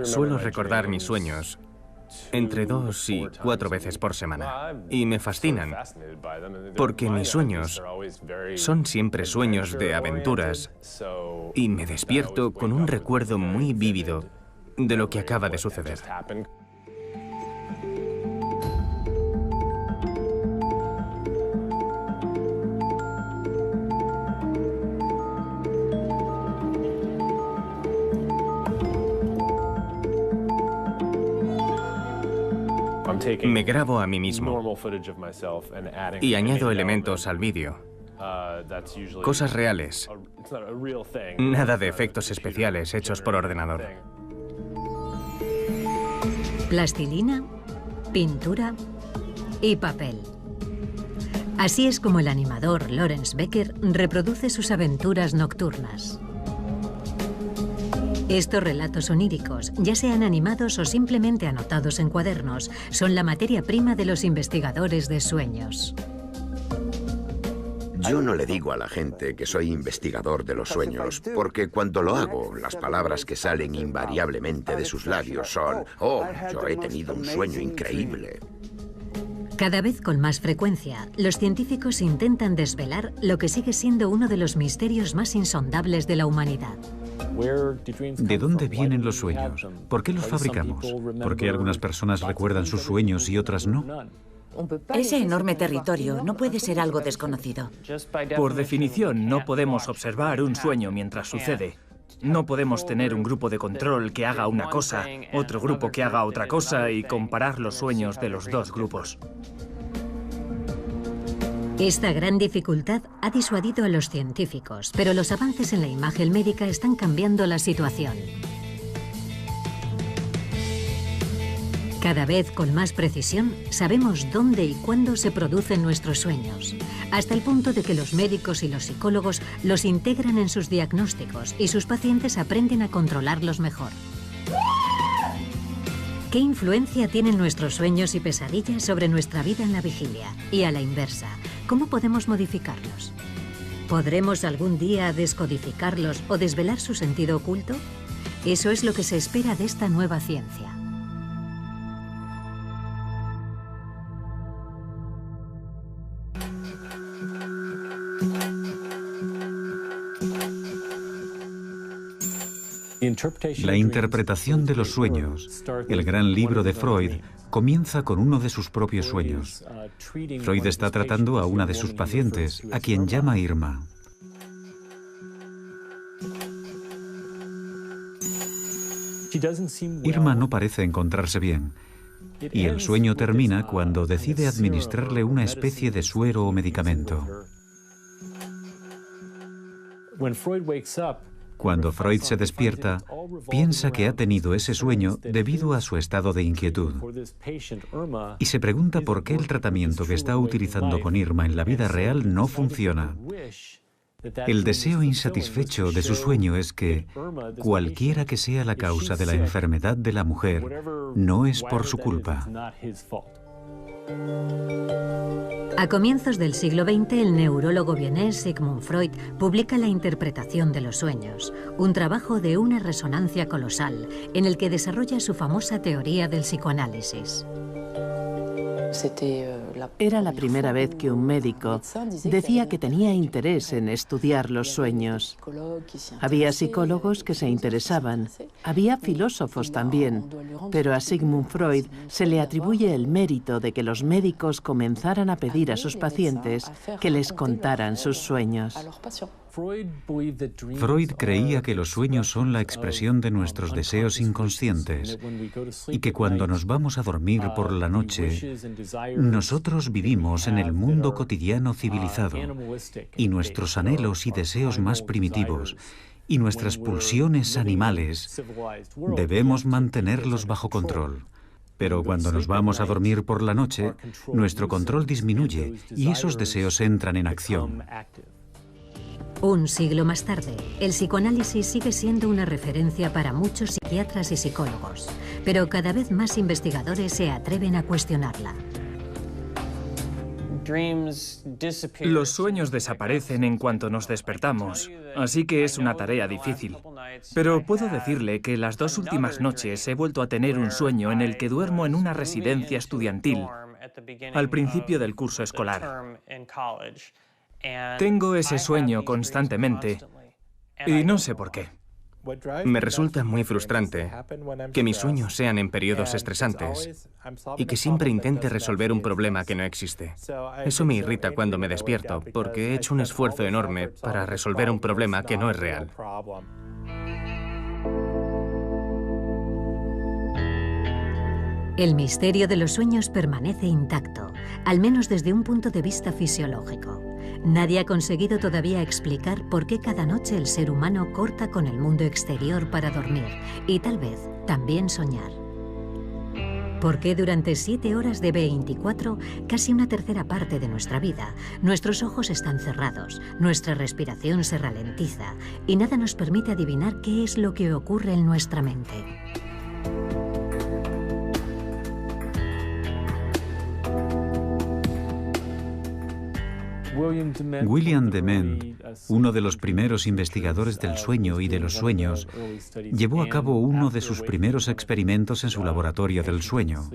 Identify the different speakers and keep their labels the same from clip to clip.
Speaker 1: Suelo recordar mis sueños entre 2 y 4 veces por semana y me fascinan porque mis sueños son siempre sueños de aventuras y me despierto con un recuerdo muy vívido de lo que acaba de suceder. Me grabo a mí mismo y añado elementos al vídeo, cosas reales, nada de efectos especiales hechos por ordenador.
Speaker 2: Plastilina, pintura y papel. Así es como el animador Lawrence Becker reproduce sus aventuras nocturnas. Estos relatos oníricos, ya sean animados o simplemente anotados en cuadernos, son la materia prima de los investigadores de sueños.
Speaker 3: Yo no le digo a la gente que soy investigador de los sueños, porque cuando lo hago, las palabras que salen invariablemente de sus labios son: «Oh, yo he tenido un sueño increíble».
Speaker 2: Cada vez con más frecuencia, los científicos intentan desvelar lo que sigue siendo uno de los misterios más insondables de la humanidad.
Speaker 4: ¿De dónde vienen los sueños? ¿Por qué los fabricamos? ¿Por qué algunas personas recuerdan sus sueños y otras no?
Speaker 5: Ese enorme territorio no puede ser algo desconocido.
Speaker 6: Por definición, no podemos observar un sueño mientras sucede. No podemos tener un grupo de control que haga una cosa, otro grupo que haga otra cosa y comparar los sueños de los dos grupos.
Speaker 2: Esta gran dificultad ha disuadido a los científicos, pero los avances en la imagen médica están cambiando la situación. Cada vez con más precisión sabemos dónde y cuándo se producen nuestros sueños, hasta el punto de que los médicos y los psicólogos los integran en sus diagnósticos y sus pacientes aprenden a controlarlos mejor. ¿Qué influencia tienen nuestros sueños y pesadillas sobre nuestra vida en la vigilia? Y a la inversa, ¿cómo podemos modificarlos? ¿Podremos algún día descodificarlos o desvelar su sentido oculto? Eso es lo que se espera de esta nueva ciencia.
Speaker 4: La interpretación de los sueños, el gran libro de Freud, comienza con uno de sus propios sueños. Freud está tratando a una de sus pacientes, a quien llama Irma. Irma no parece encontrarse bien, y el sueño termina cuando decide administrarle una especie de suero o medicamento. Cuando Freud se despierta, piensa que ha tenido ese sueño debido a su estado de inquietud. Y se pregunta por qué el tratamiento que está utilizando con Irma en la vida real no funciona. El deseo insatisfecho de su sueño es que, cualquiera que sea la causa de la enfermedad de la mujer, no es por su culpa.
Speaker 2: A comienzos del siglo XX, el neurólogo vienés Sigmund Freud publica La interpretación de los sueños, un trabajo de una resonancia colosal en el que desarrolla su famosa teoría del psicoanálisis.
Speaker 7: Era la primera vez que un médico decía que tenía interés en estudiar los sueños. Había psicólogos que se interesaban, había filósofos también, pero a Sigmund Freud se le atribuye el mérito de que los médicos comenzaran a pedir a sus pacientes que les contaran sus sueños.
Speaker 4: Freud creía que los sueños son la expresión de nuestros deseos inconscientes y que cuando nos vamos a dormir por la noche, nosotros vivimos en el mundo cotidiano civilizado y nuestros anhelos y deseos más primitivos y nuestras pulsiones animales debemos mantenerlos bajo control. Pero cuando nos vamos a dormir por la noche, nuestro control disminuye y esos deseos entran en acción.
Speaker 2: Un siglo más tarde, el psicoanálisis sigue siendo una referencia para muchos psiquiatras y psicólogos, pero cada vez más investigadores se atreven a cuestionarla.
Speaker 6: Los sueños desaparecen en cuanto nos despertamos, así que es una tarea difícil. Pero puedo decirle que las 2 últimas noches he vuelto a tener un sueño en el que duermo en una residencia estudiantil al principio del curso escolar. Tengo ese sueño constantemente y no sé por qué.
Speaker 1: Me resulta muy frustrante que mis sueños sean en periodos estresantes y que siempre intente resolver un problema que no existe. Eso me irrita cuando me despierto, porque he hecho un esfuerzo enorme para resolver un problema que no es real.
Speaker 2: El misterio de los sueños permanece intacto, al menos desde un punto de vista fisiológico. Nadie ha conseguido todavía explicar por qué cada noche el ser humano corta con el mundo exterior para dormir y tal vez también soñar. ¿Por qué durante 7 horas de 24, casi una tercera parte de nuestra vida, nuestros ojos están cerrados, nuestra respiración se ralentiza y nada nos permite adivinar qué es lo que ocurre en nuestra mente?
Speaker 4: William Dement, uno de los primeros investigadores del sueño y de los sueños, llevó a cabo uno de sus primeros experimentos en su laboratorio del sueño.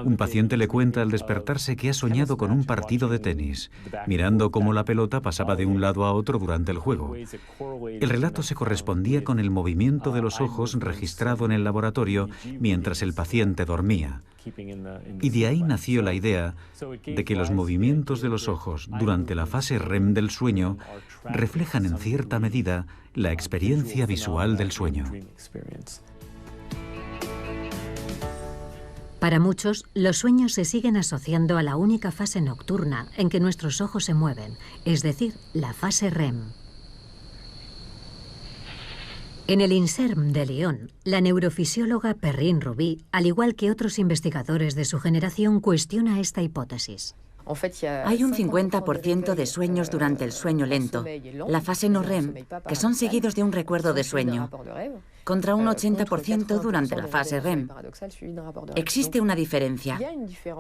Speaker 4: Un paciente le cuenta al despertarse que ha soñado con un partido de tenis, mirando cómo la pelota pasaba de un lado a otro durante el juego. El relato se correspondía con el movimiento de los ojos registrado en el laboratorio mientras el paciente dormía. Y de ahí nació la idea de que los movimientos de los ojos durante la fase REM del sueño reflejan en cierta medida la experiencia visual del sueño.
Speaker 2: Para muchos, los sueños se siguen asociando a la única fase nocturna en que nuestros ojos se mueven, es decir, la fase REM. En el INSERM de Lyon, la neurofisióloga Perrine Ruby, al igual que otros investigadores de su generación, cuestiona esta hipótesis.
Speaker 5: Hay un 50% de sueños durante el sueño lento, la fase no REM, que son seguidos de un recuerdo de sueño, contra un 80% durante la fase REM. Existe una diferencia.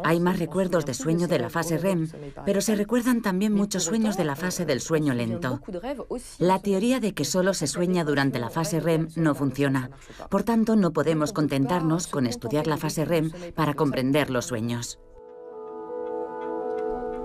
Speaker 5: Hay más recuerdos de sueño de la fase REM, pero se recuerdan también muchos sueños de la fase del sueño lento. La teoría de que solo se sueña durante la fase REM no funciona. Por tanto, no podemos contentarnos con estudiar la fase REM para comprender los sueños.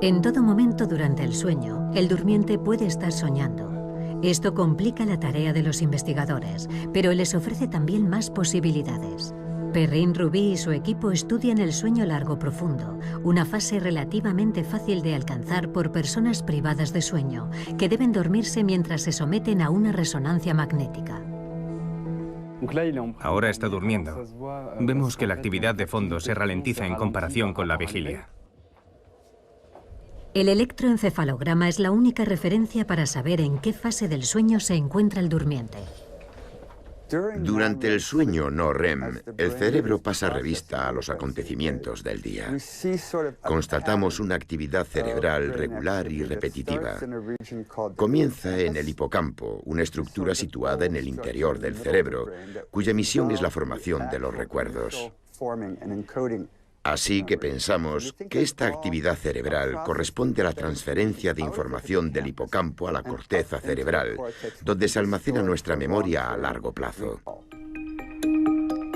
Speaker 2: En todo momento durante el sueño, el durmiente puede estar soñando. Esto complica la tarea de los investigadores, pero les ofrece también más posibilidades. Perrine Ruby y su equipo estudian el sueño largo profundo, una fase relativamente fácil de alcanzar por personas privadas de sueño, que deben dormirse mientras se someten a una resonancia magnética.
Speaker 1: Ahora está durmiendo. Vemos que la actividad de fondo se ralentiza en comparación con la vigilia.
Speaker 2: El electroencefalograma es la única referencia para saber en qué fase del sueño se encuentra el durmiente.
Speaker 3: Durante el sueño no REM, el cerebro pasa revista a los acontecimientos del día. Constatamos una actividad cerebral regular y repetitiva. Comienza en el hipocampo, una estructura situada en el interior del cerebro, cuya misión es la formación de los recuerdos. Así que pensamos que esta actividad cerebral corresponde a la transferencia de información del hipocampo a la corteza cerebral, donde se almacena nuestra memoria a largo plazo.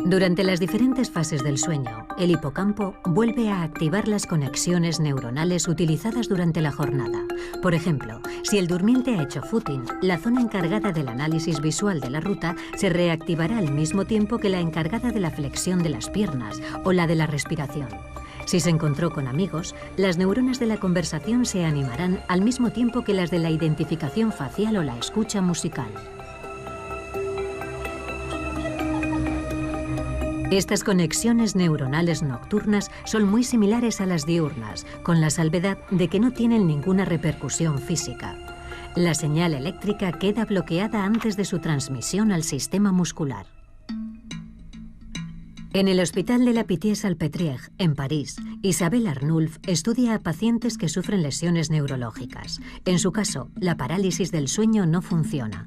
Speaker 2: Durante las diferentes fases del sueño, el hipocampo vuelve a activar las conexiones neuronales utilizadas durante la jornada. Por ejemplo, si el durmiente ha hecho footing, la zona encargada del análisis visual de la ruta se reactivará al mismo tiempo que la encargada de la flexión de las piernas o la de la respiración. Si se encontró con amigos, las neuronas de la conversación se animarán al mismo tiempo que las de la identificación facial o la escucha musical. Estas conexiones neuronales nocturnas son muy similares a las diurnas, con la salvedad de que no tienen ninguna repercusión física. La señal eléctrica queda bloqueada antes de su transmisión al sistema muscular. En el Hospital de la Pitié-Salpêtrière, en París, Isabelle Arnulf estudia a pacientes que sufren lesiones neurológicas. En su caso, la parálisis del sueño no funciona.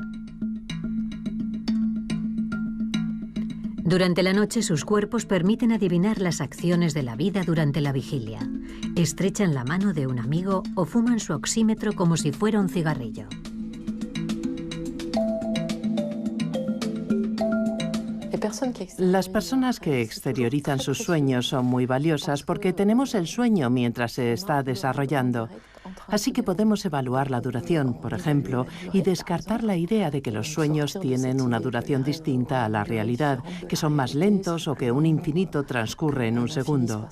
Speaker 2: Durante la noche, sus cuerpos permiten adivinar las acciones de la vida durante la vigilia. Estrechan la mano de un amigo o fuman su oxímetro como si fuera un cigarrillo.
Speaker 7: Las personas que exteriorizan sus sueños son muy valiosas porque tenemos el sueño mientras se está desarrollando. Así que podemos evaluar la duración, por ejemplo, y descartar la idea de que los sueños tienen una duración distinta a la realidad, que son más lentos o que un infinito transcurre en un segundo.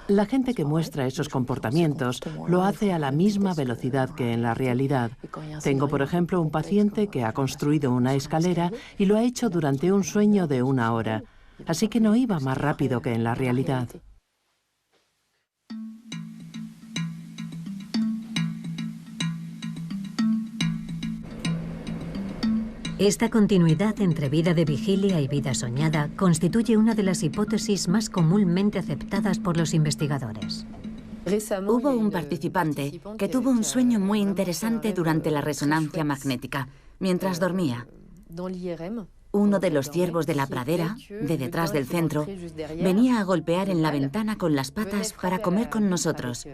Speaker 7: La gente que muestra esos comportamientos lo hace a la misma velocidad que en la realidad. Tengo, por ejemplo, un paciente que ha construido una escalera y lo ha hecho durante un sueño de 1 hora, así que no iba más rápido que en la realidad.
Speaker 2: Esta continuidad entre vida de vigilia y vida soñada constituye una de las hipótesis más comúnmente aceptadas por los investigadores.
Speaker 5: Hubo un participante que tuvo un sueño muy interesante durante la resonancia magnética, mientras dormía. Uno de los ciervos de la pradera, de detrás del centro, venía a golpear en la ventana con las patas para comer con nosotros.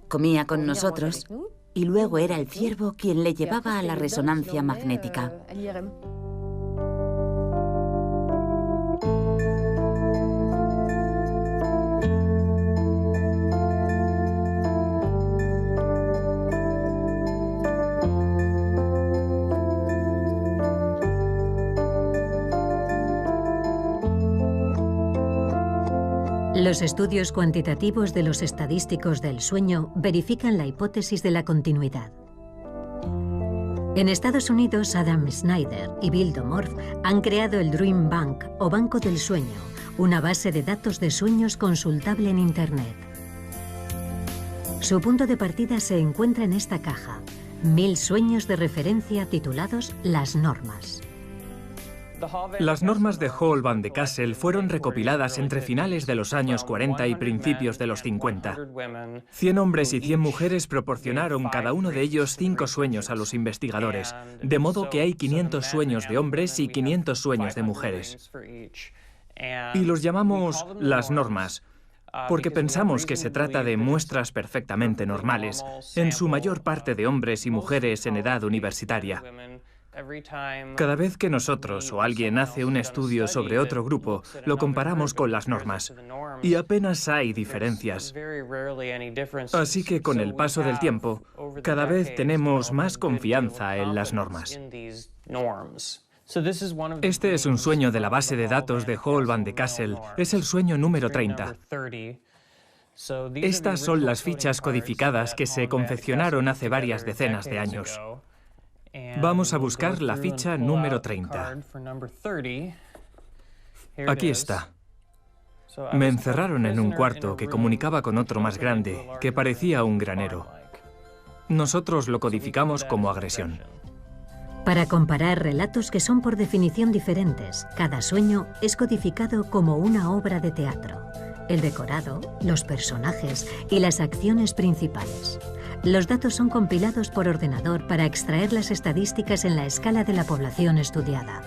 Speaker 5: Comía con nosotros y luego era el ciervo quien le llevaba a la resonancia magnética.
Speaker 2: Los estudios cuantitativos de los estadísticos del sueño verifican la hipótesis de la continuidad. En Estados Unidos, Adam Snyder y Bill Domorf han creado el Dream Bank, o Banco del Sueño, una base de datos de sueños consultable en Internet. Su punto de partida se encuentra en esta caja: 1000 sueños de referencia titulados Las Normas.
Speaker 6: Las normas de Hall van de Kassel fueron recopiladas entre finales de los años 40 y principios de los 50. 100 hombres y 100 mujeres proporcionaron cada uno de ellos 5 sueños a los investigadores, de modo que hay 500 sueños de hombres y 500 sueños de mujeres. Y los llamamos las normas, porque pensamos que se trata de muestras perfectamente normales, en su mayor parte de hombres y mujeres en edad universitaria. Cada vez que nosotros o alguien hace un estudio sobre otro grupo, lo comparamos con las normas, y apenas hay diferencias. Así que con el paso del tiempo, cada vez tenemos más confianza en las normas. Este es un sueño de la base de datos de Hall van de Kassel. Es el sueño número 30. Estas son las fichas codificadas que se confeccionaron hace varias decenas de años. Vamos a buscar la ficha número 30. Aquí está. Me encerraron en un cuarto que comunicaba con otro más grande, que parecía un granero. Nosotros lo codificamos como agresión.
Speaker 2: Para comparar relatos que son por definición diferentes, cada sueño es codificado como una obra de teatro. El decorado, los personajes y las acciones principales. Los datos son compilados por ordenador para extraer las estadísticas en la escala de la población estudiada.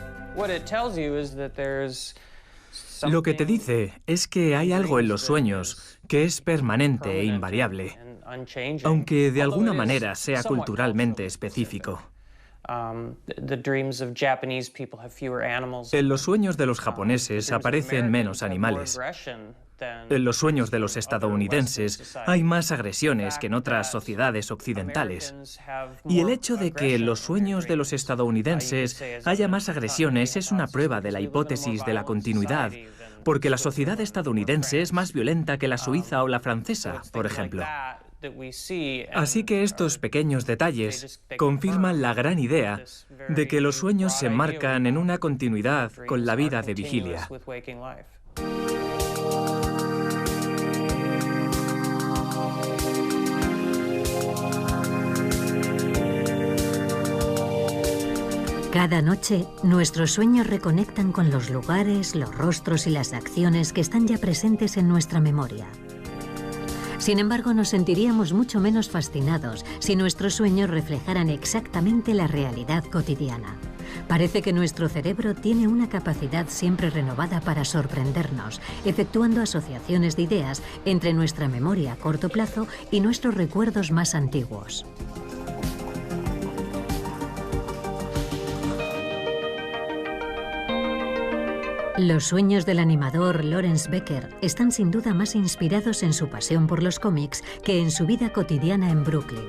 Speaker 6: Lo que te dice es que hay algo en los sueños que es permanente e invariable, aunque de alguna manera sea culturalmente específico. En los sueños de los japoneses aparecen menos animales. En los sueños de los estadounidenses hay más agresiones que en otras sociedades occidentales. Y el hecho de que en los sueños de los estadounidenses haya más agresiones es una prueba de la hipótesis de la continuidad, porque la sociedad estadounidense es más violenta que la suiza o la francesa, por ejemplo. Así que estos pequeños detalles confirman la gran idea de que los sueños se enmarcan en una continuidad con la vida de vigilia.
Speaker 2: Cada noche, nuestros sueños reconectan con los lugares, los rostros y las acciones que están ya presentes en nuestra memoria. Sin embargo, nos sentiríamos mucho menos fascinados si nuestros sueños reflejaran exactamente la realidad cotidiana. Parece que nuestro cerebro tiene una capacidad siempre renovada para sorprendernos, efectuando asociaciones de ideas entre nuestra memoria a corto plazo y nuestros recuerdos más antiguos. Los sueños del animador Lawrence Becker están sin duda más inspirados en su pasión por los cómics que en su vida cotidiana en Brooklyn.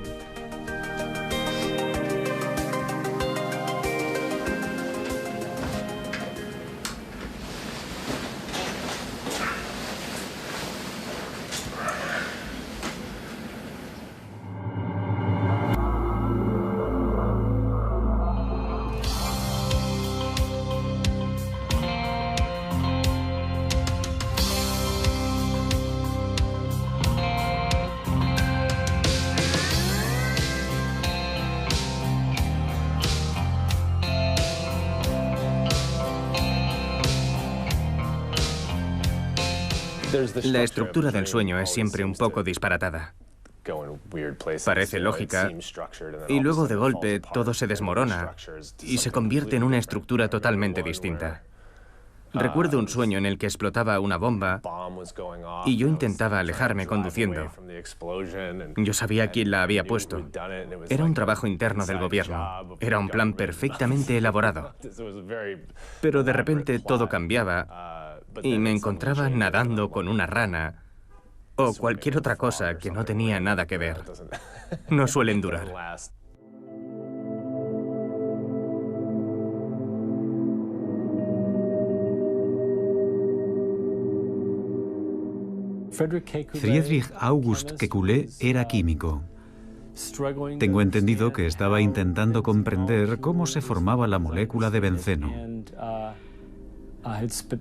Speaker 1: La estructura del sueño es siempre un poco disparatada. Parece lógica y luego de golpe todo se desmorona y se convierte en una estructura totalmente distinta. Recuerdo un sueño en el que explotaba una bomba y yo intentaba alejarme conduciendo. Yo sabía quién la había puesto. Era un trabajo interno del gobierno. Era un plan perfectamente elaborado. Pero de repente todo cambiaba y me encontraba nadando con una rana o cualquier otra cosa que no tenía nada que ver. No suelen durar.
Speaker 4: Friedrich August Kekulé era químico. Tengo entendido que estaba intentando comprender cómo se formaba la molécula de benceno.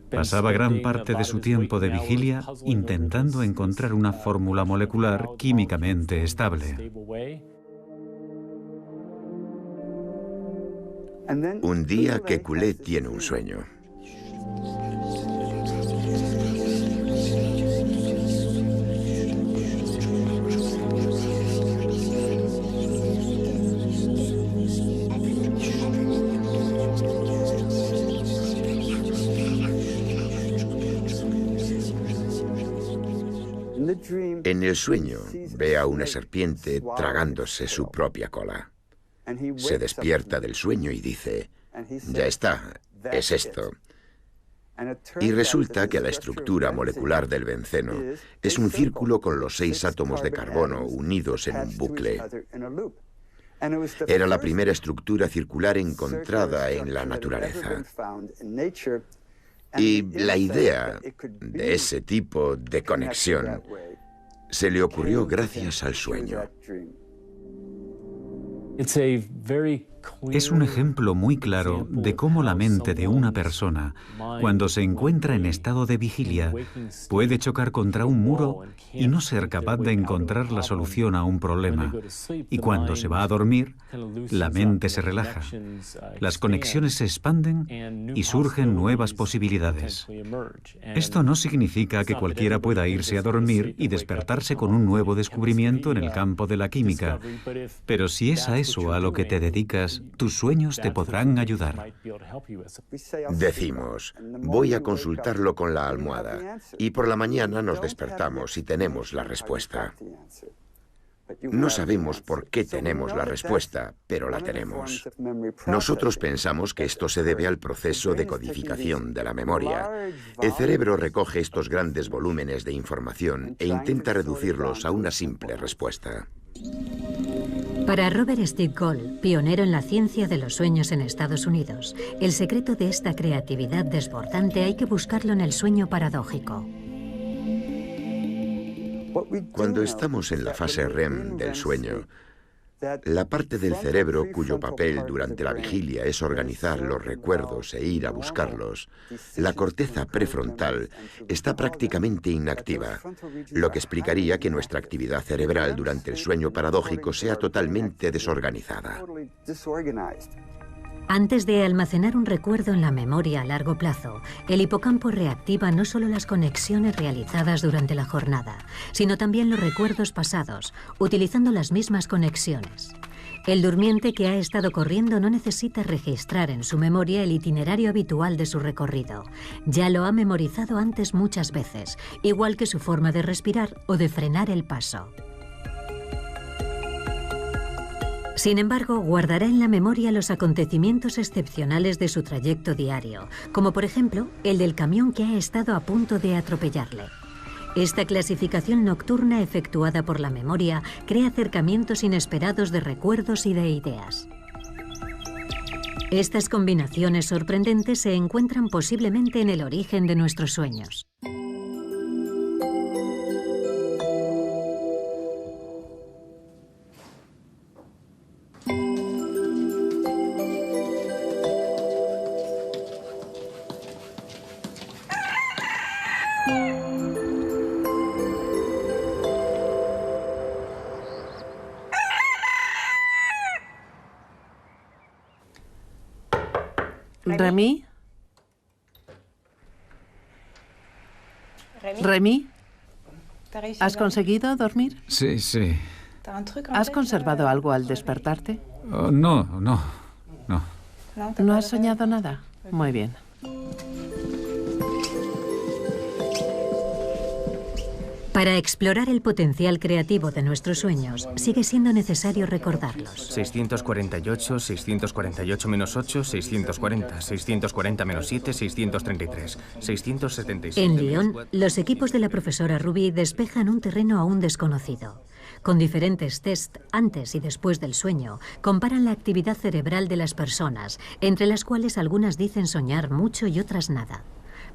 Speaker 4: Pasaba gran parte de su tiempo de vigilia intentando encontrar una fórmula molecular químicamente estable.
Speaker 3: Un día Kekulé tiene un sueño. En el sueño ve a una serpiente tragándose su propia cola. Se despierta del sueño y dice, ya está, es esto. Y resulta que la estructura molecular del benceno es un círculo con los 6 átomos de carbono unidos en un bucle. Era la primera estructura circular encontrada en la naturaleza. Y la idea de ese tipo de conexión se le ocurrió gracias al sueño.
Speaker 4: Es un ejemplo muy claro de cómo la mente de una persona, cuando se encuentra en estado de vigilia, puede chocar contra un muro y no ser capaz de encontrar la solución a un problema. Y cuando se va a dormir, la mente se relaja. Las conexiones se expanden y surgen nuevas posibilidades. Esto no significa que cualquiera pueda irse a dormir y despertarse con un nuevo descubrimiento en el campo de la química, pero si es a eso a lo que te dedicas, tus sueños te podrán ayudar.
Speaker 3: Decimos, voy a consultarlo con la almohada, y por la mañana nos despertamos y tenemos la respuesta. No sabemos por qué tenemos la respuesta, pero la tenemos. Nosotros pensamos que esto se debe al proceso de codificación de la memoria. El cerebro recoge estos grandes volúmenes de información e intenta reducirlos a una simple respuesta.
Speaker 2: Para Robert Stickgold, pionero en la ciencia de los sueños en Estados Unidos, el secreto de esta creatividad desbordante hay que buscarlo en el sueño paradójico.
Speaker 3: Cuando estamos en la fase REM del sueño, la parte del cerebro cuyo papel durante la vigilia es organizar los recuerdos e ir a buscarlos, la corteza prefrontal está prácticamente inactiva, lo que explicaría que nuestra actividad cerebral durante el sueño paradójico sea totalmente desorganizada.
Speaker 2: Antes de almacenar un recuerdo en la memoria a largo plazo, el hipocampo reactiva no solo las conexiones realizadas durante la jornada, sino también los recuerdos pasados, utilizando las mismas conexiones. El durmiente que ha estado corriendo no necesita registrar en su memoria el itinerario habitual de su recorrido. Ya lo ha memorizado antes muchas veces, igual que su forma de respirar o de frenar el paso. Sin embargo, guardará en la memoria los acontecimientos excepcionales de su trayecto diario, como por ejemplo el del camión que ha estado a punto de atropellarle. Esta clasificación nocturna efectuada por la memoria crea acercamientos inesperados de recuerdos y de ideas. Estas combinaciones sorprendentes se encuentran posiblemente en el origen de nuestros sueños.
Speaker 7: ¿Remy? ¿Remy? ¿Has conseguido dormir?
Speaker 4: Sí, sí.
Speaker 7: ¿Has conservado algo al despertarte?
Speaker 4: Oh, no.
Speaker 7: ¿No has soñado nada? Muy bien.
Speaker 2: Para explorar el potencial creativo de nuestros sueños, sigue siendo necesario recordarlos.
Speaker 1: 648, 648 menos 8, 640, 640 menos 7, 633, 677...
Speaker 2: En Lyon, los equipos de la profesora Ruby despejan un terreno aún desconocido. Con diferentes tests antes y después del sueño, comparan la actividad cerebral de las personas, entre las cuales algunas dicen soñar mucho y otras nada.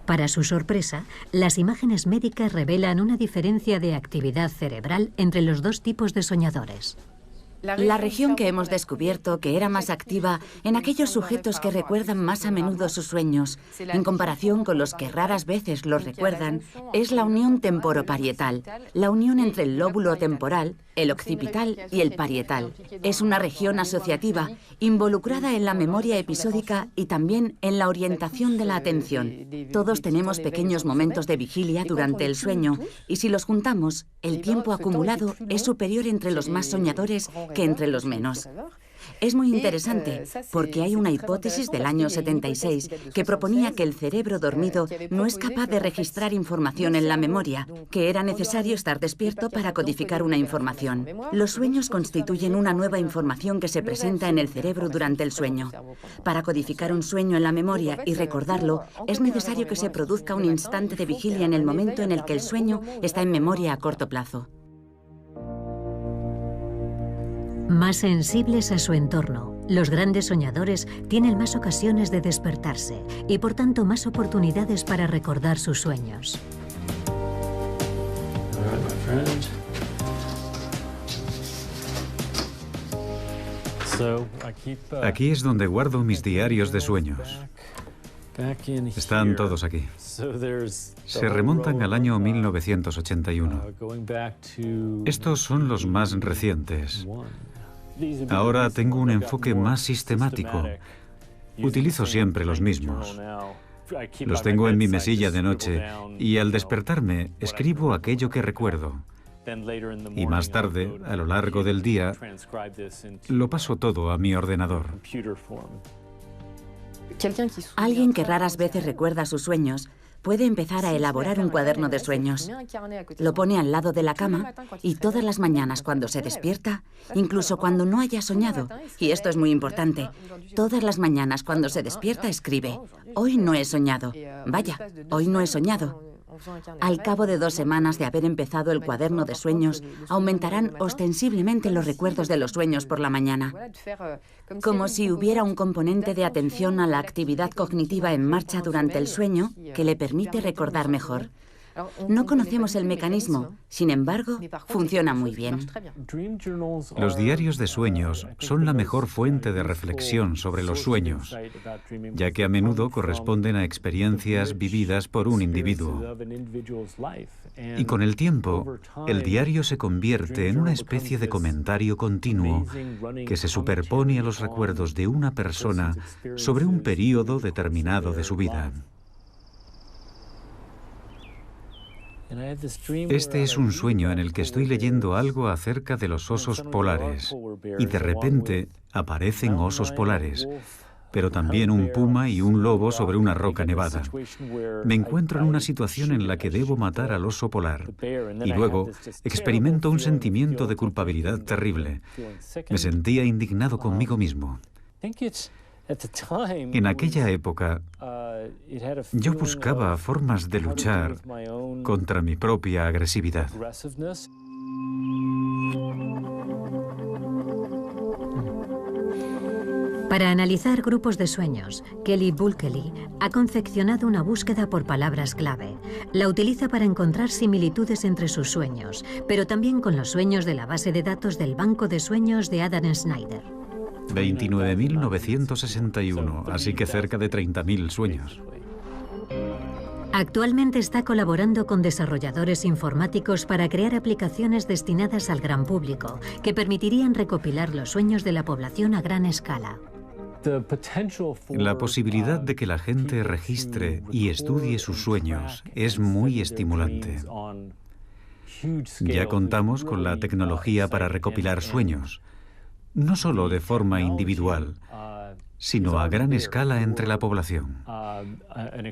Speaker 2: Para su sorpresa, las imágenes médicas revelan una diferencia de actividad cerebral entre los dos tipos de soñadores.
Speaker 5: La región que hemos descubierto que era más activa en aquellos sujetos que recuerdan más a menudo sus sueños, en comparación con los que raras veces los recuerdan, es la unión temporoparietal, la unión entre el lóbulo temporal, el occipital y el parietal. Es una región asociativa, involucrada en la memoria episódica y también en la orientación de la atención. Todos tenemos pequeños momentos de vigilia durante el sueño, y si los juntamos, el tiempo acumulado es superior entre los más soñadores que entre los menos. Es muy interesante porque hay una hipótesis del año 76 que proponía que el cerebro dormido no es capaz de registrar información en la memoria, que era necesario estar despierto para codificar una información. Los sueños constituyen una nueva información que se presenta en el cerebro durante el sueño. Para codificar un sueño en la memoria y recordarlo, es necesario que se produzca un instante de vigilia en el momento en el que el sueño está en memoria a corto plazo.
Speaker 2: Más sensibles a su entorno, los grandes soñadores tienen más ocasiones de despertarse y por tanto más oportunidades para recordar sus sueños.
Speaker 4: Aquí es donde guardo mis diarios de sueños. Están todos aquí. Se remontan al año 1981. Estos son los más recientes. Ahora tengo un enfoque más sistemático. Utilizo siempre los mismos. Los tengo en mi mesilla de noche y al despertarme escribo aquello que recuerdo. Y más tarde, a lo largo del día, lo paso todo a mi ordenador.
Speaker 5: Alguien que raras veces recuerda sus sueños puede empezar a elaborar un cuaderno de sueños. Lo pone al lado de la cama y todas las mañanas cuando se despierta, incluso cuando no haya soñado, y esto es muy importante, todas las mañanas cuando se despierta escribe: hoy no he soñado. Vaya, hoy no he soñado. Al cabo de 2 semanas de haber empezado el cuaderno de sueños, aumentarán ostensiblemente los recuerdos de los sueños por la mañana. Como si hubiera un componente de atención a la actividad cognitiva en marcha durante el sueño que le permite recordar mejor. No conocemos el mecanismo, sin embargo, funciona muy bien.
Speaker 4: Los diarios de sueños son la mejor fuente de reflexión sobre los sueños, ya que a menudo corresponden a experiencias vividas por un individuo. Y con el tiempo, el diario se convierte en una especie de comentario continuo que se superpone a los recuerdos de una persona sobre un período determinado de su vida. Este es un sueño en el que estoy leyendo algo acerca de los osos polares y de repente aparecen osos polares, pero también un puma y un lobo sobre una roca nevada. Me encuentro en una situación en la que debo matar al oso polar y luego experimento un sentimiento de culpabilidad terrible. Me sentía indignado conmigo mismo. En aquella época, yo buscaba formas de luchar contra mi propia agresividad.
Speaker 2: Para analizar grupos de sueños, Kelly Bulkeley ha confeccionado una búsqueda por palabras clave. La utiliza para encontrar similitudes entre sus sueños, pero también con los sueños de la base de datos del Banco de Sueños de Adam Snyder.
Speaker 4: 29.961, así que cerca de 30.000 sueños.
Speaker 2: Actualmente está colaborando con desarrolladores informáticos para crear aplicaciones destinadas al gran público, que permitirían recopilar los sueños de la población a gran escala.
Speaker 4: La posibilidad de que la gente registre y estudie sus sueños es muy estimulante. Ya contamos con la tecnología para recopilar sueños, no solo de forma individual, sino a gran escala entre la población.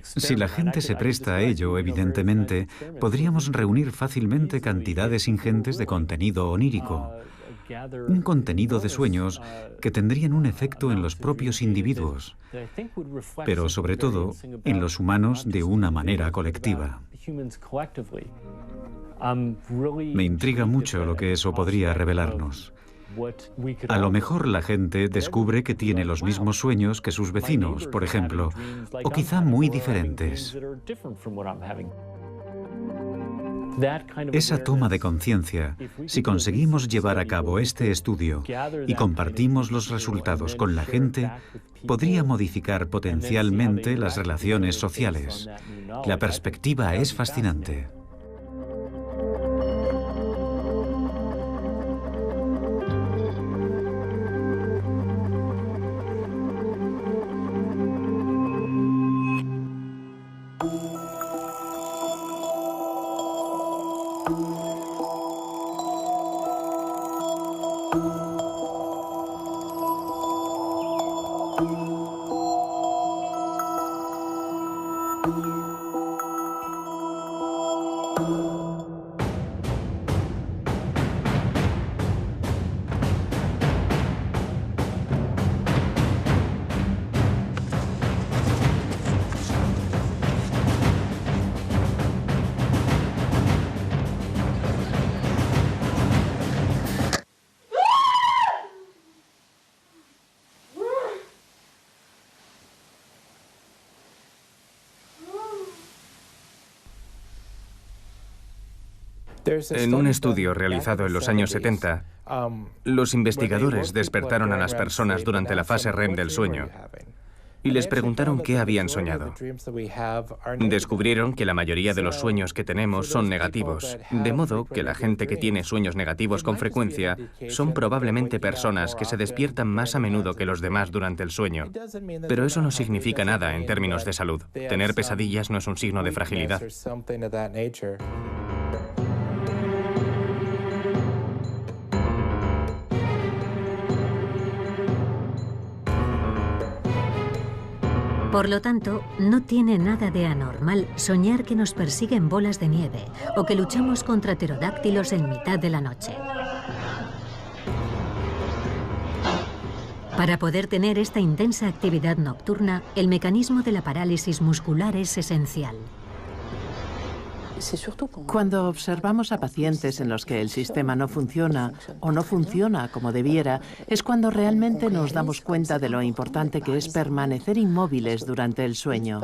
Speaker 4: Si la gente se presta a ello, evidentemente, podríamos reunir fácilmente cantidades ingentes de contenido onírico, un contenido de sueños que tendrían un efecto en los propios individuos, pero sobre todo en los humanos de una manera colectiva. Me intriga mucho lo que eso podría revelarnos. A lo mejor la gente descubre que tiene los mismos sueños que sus vecinos, por ejemplo, o quizá muy diferentes. Esa toma de conciencia, si conseguimos llevar a cabo este estudio y compartimos los resultados con la gente, podría modificar potencialmente las relaciones sociales. La perspectiva es fascinante.
Speaker 1: En un estudio realizado en los años 70, los investigadores despertaron a las personas durante la fase REM del sueño y les preguntaron qué habían soñado. Descubrieron que la mayoría de los sueños que tenemos son negativos, de modo que la gente que tiene sueños negativos con frecuencia son probablemente personas que se despiertan más a menudo que los demás durante el sueño. Pero eso no significa nada en términos de salud. Tener pesadillas no es un signo de fragilidad.
Speaker 2: Por lo tanto, no tiene nada de anormal soñar que nos persiguen bolas de nieve o que luchamos contra pterodáctilos en mitad de la noche. Para poder tener esta intensa actividad nocturna, el mecanismo de la parálisis muscular es esencial.
Speaker 7: Cuando observamos a pacientes en los que el sistema no funciona o no funciona como debiera, es cuando realmente nos damos cuenta de lo importante que es permanecer inmóviles durante el sueño.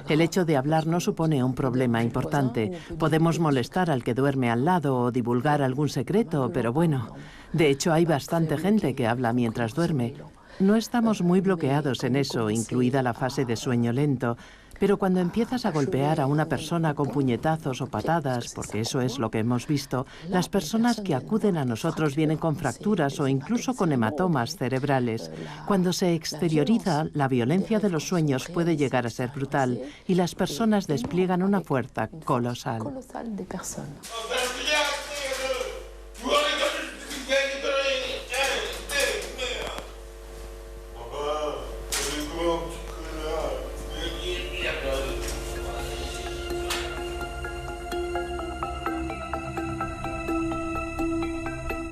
Speaker 7: El hecho de hablar no supone un problema importante. Podemos molestar al que duerme al lado o divulgar algún secreto, pero bueno, de hecho hay bastante gente que habla mientras duerme. No estamos muy bloqueados en eso, incluida la fase de sueño lento. Pero cuando empiezas a golpear a una persona con puñetazos o patadas, porque eso es lo que hemos visto, las personas que acuden a nosotros vienen con fracturas o incluso con hematomas cerebrales. Cuando se exterioriza, la violencia de los sueños puede llegar a ser brutal y las personas despliegan una fuerza colosal.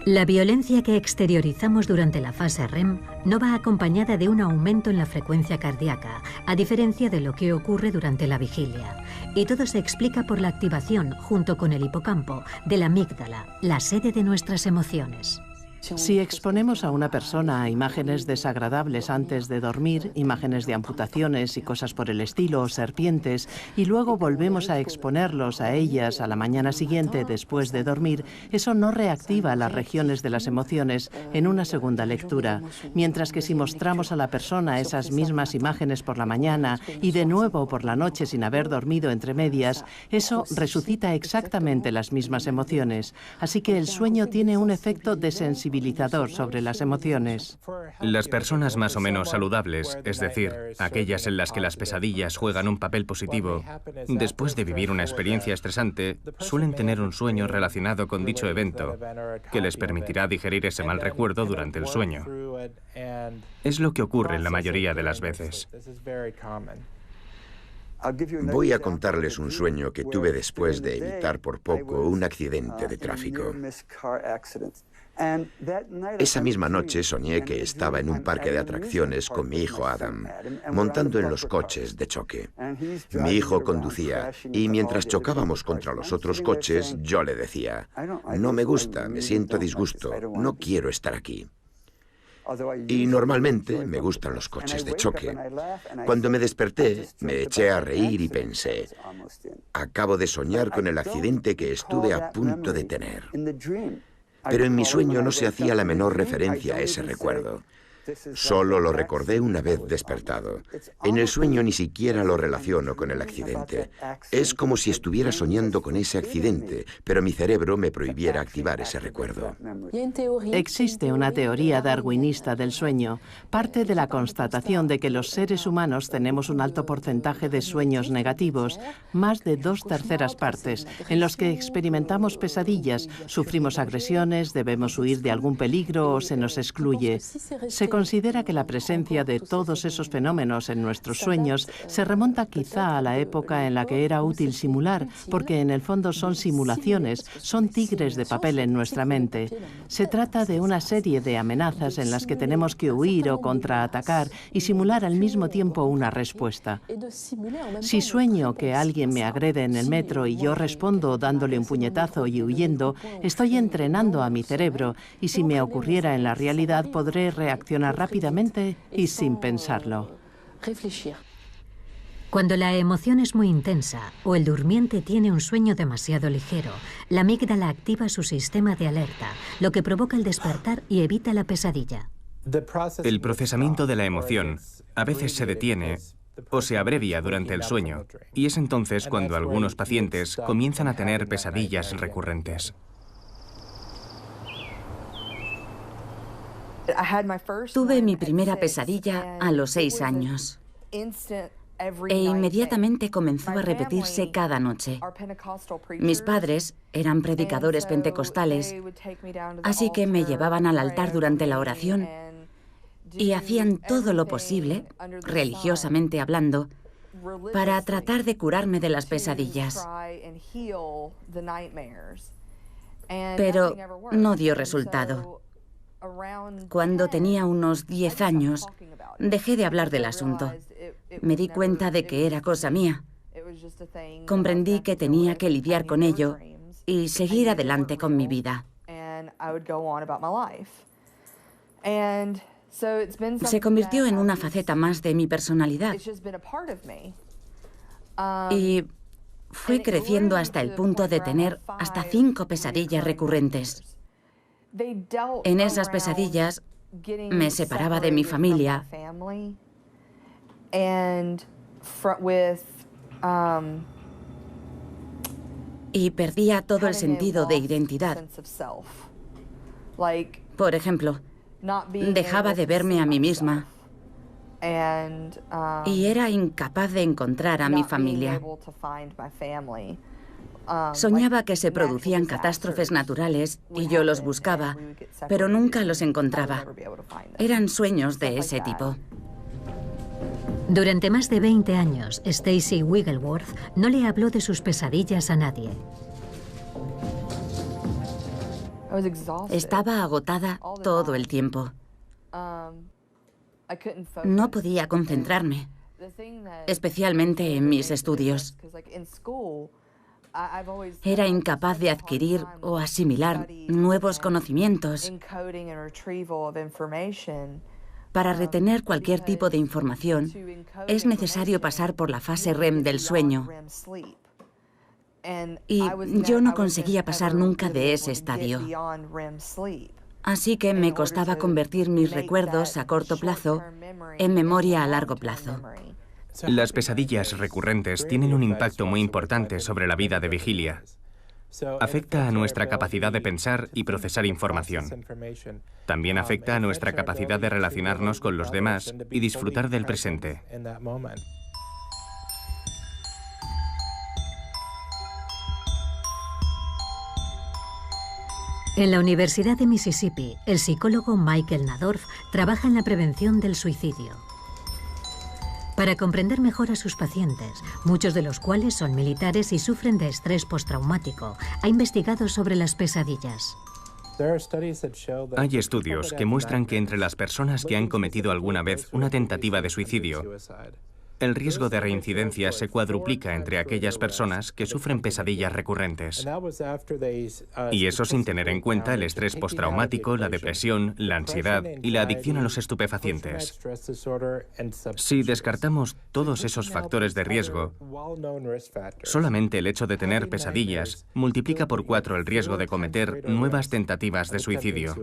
Speaker 2: La violencia que exteriorizamos durante la fase REM no va acompañada de un aumento en la frecuencia cardíaca, a diferencia de lo que ocurre durante la vigilia. Y todo se explica por la activación, junto con el hipocampo, de la amígdala, la sede de nuestras emociones.
Speaker 7: Si exponemos a una persona a imágenes desagradables antes de dormir, imágenes de amputaciones y cosas por el estilo, o serpientes, y luego volvemos a exponerlos a ellas a la mañana siguiente después de dormir, eso no reactiva las regiones de las emociones en una segunda lectura. Mientras que si mostramos a la persona esas mismas imágenes por la mañana y de nuevo por la noche sin haber dormido entre medias, eso resucita exactamente las mismas emociones. Así que el sueño tiene un efecto desensibilizador sobre las emociones.
Speaker 1: Las personas más o menos saludables, es decir, aquellas en las que las pesadillas juegan un papel positivo, después de vivir una experiencia estresante, suelen tener un sueño relacionado con dicho evento, que les permitirá digerir ese mal recuerdo durante el sueño. Es lo que ocurre en la mayoría de las veces.
Speaker 3: Voy a contarles un sueño que tuve después de evitar por poco un accidente de tráfico. Esa misma noche soñé que estaba en un parque de atracciones con mi hijo Adam, montando en los coches de choque. Mi hijo conducía y mientras chocábamos contra los otros coches, yo le decía, no me gusta, me siento a disgusto, no quiero estar aquí. Y normalmente me gustan los coches de choque. Cuando me desperté, me eché a reír y pensé, acabo de soñar con el accidente que estuve a punto de tener. Pero en mi sueño no se hacía la menor referencia a ese recuerdo. Solo lo recordé una vez despertado. En el sueño ni siquiera lo relaciono con el accidente. Es como si estuviera soñando con ese accidente, pero mi cerebro me prohibiera activar ese recuerdo.
Speaker 7: Existe una teoría darwinista del sueño. Parte de la constatación de que los seres humanos tenemos un alto porcentaje de sueños negativos, más de 2/3 partes, en los que experimentamos pesadillas, sufrimos agresiones, debemos huir de algún peligro o se nos excluye. Se considera que la presencia de todos esos fenómenos en nuestros sueños se remonta quizá a la época en la que era útil simular, porque en el fondo son simulaciones, son tigres de papel en nuestra mente. Se trata de una serie de amenazas en las que tenemos que huir o contraatacar y simular al mismo tiempo una respuesta. Si sueño que alguien me agrede en el metro y yo respondo dándole un puñetazo y huyendo, estoy entrenando a mi cerebro y si me ocurriera en la realidad podré reaccionar rápidamente y sin pensarlo.
Speaker 2: Cuando la emoción es muy intensa o el durmiente tiene un sueño demasiado ligero, la amígdala activa su sistema de alerta, lo que provoca el despertar y evita la pesadilla.
Speaker 1: El procesamiento de la emoción a veces se detiene o se abrevia durante el sueño, y es entonces cuando algunos pacientes comienzan a tener pesadillas recurrentes.
Speaker 5: Tuve mi primera pesadilla a los 6 años e inmediatamente comenzó a repetirse cada noche. Mis padres eran predicadores pentecostales, así que me llevaban al altar durante la oración y hacían todo lo posible, religiosamente hablando, para tratar de curarme de las pesadillas. Pero no dio resultado. Cuando tenía unos 10 años, dejé de hablar del asunto. Me di cuenta de que era cosa mía Comprendí que tenía que lidiar con ello y seguir adelante con mi vida. Se convirtió en una faceta más de mi personalidad y fue creciendo hasta el punto de tener hasta 5 pesadillas recurrentes. En esas pesadillas me separaba de mi familia y perdía todo el sentido de identidad. Por ejemplo, dejaba de verme a mí misma y era incapaz de encontrar a mi familia. Soñaba que se producían catástrofes naturales y yo los buscaba, pero nunca los encontraba. Eran sueños de ese tipo.
Speaker 2: Durante más de 20 años, Stacey Wigglesworth no le habló de sus pesadillas a nadie.
Speaker 5: Estaba agotada todo el tiempo. No podía concentrarme, especialmente en mis estudios. Era incapaz de adquirir o asimilar nuevos conocimientos. Para retener cualquier tipo de información, es necesario pasar por la fase REM del sueño. Y yo no conseguía pasar nunca de ese estadio. Así que me costaba convertir mis recuerdos a corto plazo en memoria a largo plazo.
Speaker 1: Las pesadillas recurrentes tienen un impacto muy importante sobre la vida de vigilia. Afecta a nuestra capacidad de pensar y procesar información. También afecta a nuestra capacidad de relacionarnos con los demás y disfrutar del presente.
Speaker 2: En la Universidad de Mississippi, el psicólogo Michael Nadorf trabaja en la prevención del suicidio. Para comprender mejor a sus pacientes, muchos de los cuales son militares y sufren de estrés postraumático, ha investigado sobre las pesadillas.
Speaker 1: Hay estudios que muestran que entre las personas que han cometido alguna vez una tentativa de suicidio, el riesgo de reincidencia se cuadruplica entre aquellas personas que sufren pesadillas recurrentes. Y eso sin tener en cuenta el estrés postraumático, la depresión, la ansiedad y la adicción a los estupefacientes. Si descartamos todos esos factores de riesgo, solamente el hecho de tener pesadillas multiplica por 4 el riesgo de cometer nuevas tentativas de suicidio.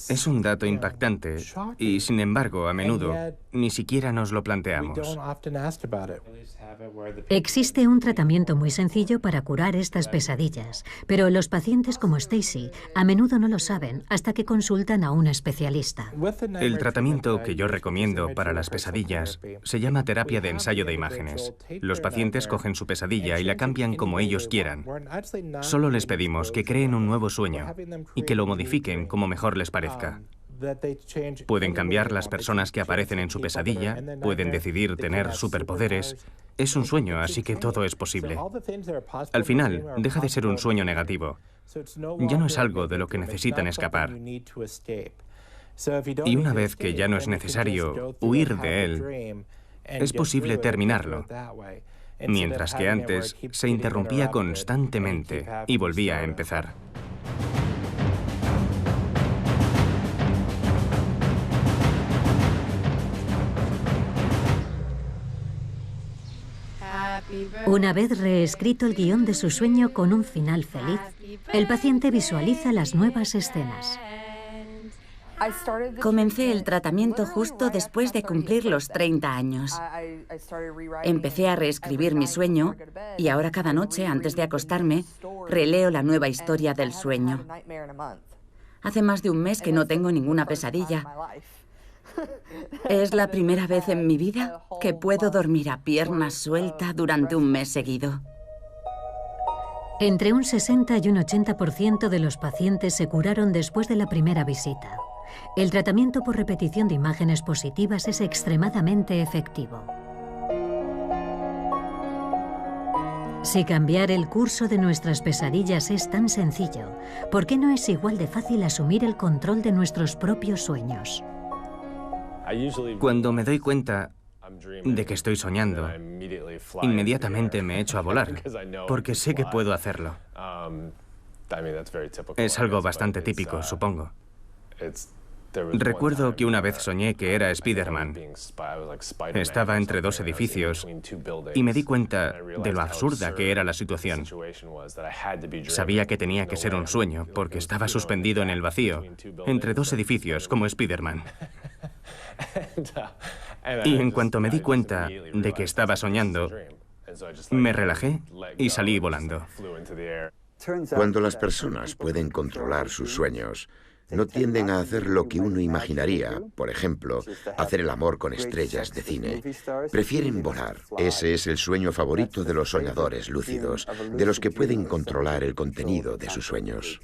Speaker 1: Es un dato impactante y, sin embargo, a menudo ni siquiera nos lo planteamos.
Speaker 2: Existe un tratamiento muy sencillo para curar estas pesadillas, pero los pacientes como Stacey a menudo no lo saben hasta que consultan a un especialista.
Speaker 1: El tratamiento que yo recomiendo para las pesadillas se llama terapia de ensayo de imágenes. Los pacientes cogen su pesadilla y la cambian como ellos quieran. Solo les pedimos que creen un nuevo sueño y que lo modifiquen como mejor les parezca. Pueden cambiar las personas que aparecen en su pesadilla, pueden decidir tener superpoderes. Es un sueño, así que todo es posible. Al final, deja de ser un sueño negativo. Ya no es algo de lo que necesitan escapar. Y una vez que ya no es necesario huir de él, es posible terminarlo. Mientras que antes se interrumpía constantemente y volvía a empezar.
Speaker 2: Una vez reescrito el guión de su sueño con un final feliz, el paciente visualiza las nuevas escenas.
Speaker 5: Comencé el tratamiento justo después de cumplir los 30 años. Empecé a reescribir mi sueño y ahora cada noche, antes de acostarme, releo la nueva historia del sueño. Hace más de un mes que no tengo ninguna pesadilla. Es la primera vez en mi vida que puedo dormir a pierna suelta durante un mes seguido.
Speaker 2: Entre un 60 y un 80% de los pacientes se curaron después de la primera visita. El tratamiento por repetición de imágenes positivas es extremadamente efectivo. Si cambiar el curso de nuestras pesadillas es tan sencillo, ¿por qué no es igual de fácil asumir el control de nuestros propios sueños?
Speaker 1: Cuando me doy cuenta de que estoy soñando, inmediatamente me echo a volar, porque sé que puedo hacerlo. Es algo bastante típico, supongo. Recuerdo que una vez soñé que era Spider-Man. Estaba entre dos edificios y me di cuenta de lo absurda que era la situación. Sabía que tenía que ser un sueño porque estaba suspendido en el vacío, entre dos edificios, como Spider-Man. Y en cuanto me di cuenta de que estaba soñando, me relajé y salí volando.
Speaker 3: Cuando las personas pueden controlar sus sueños, no tienden a hacer lo que uno imaginaría, por ejemplo, hacer el amor con estrellas de cine. Prefieren volar. Ese es el sueño favorito de los soñadores lúcidos, de los que pueden controlar el contenido de sus sueños.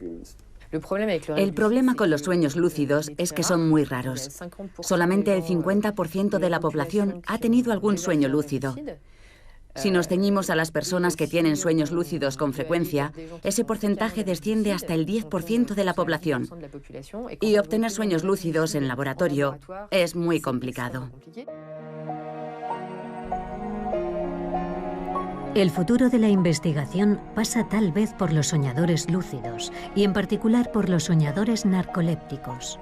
Speaker 5: El problema con los sueños lúcidos es que son muy raros. Solamente el 50% de la población ha tenido algún sueño lúcido. Si nos ceñimos a las personas que tienen sueños lúcidos con frecuencia, ese porcentaje desciende hasta el 10% de la población. Y obtener sueños lúcidos en laboratorio es muy complicado.
Speaker 2: El futuro de la investigación pasa tal vez por los soñadores lúcidos y en particular por los soñadores narcolépticos.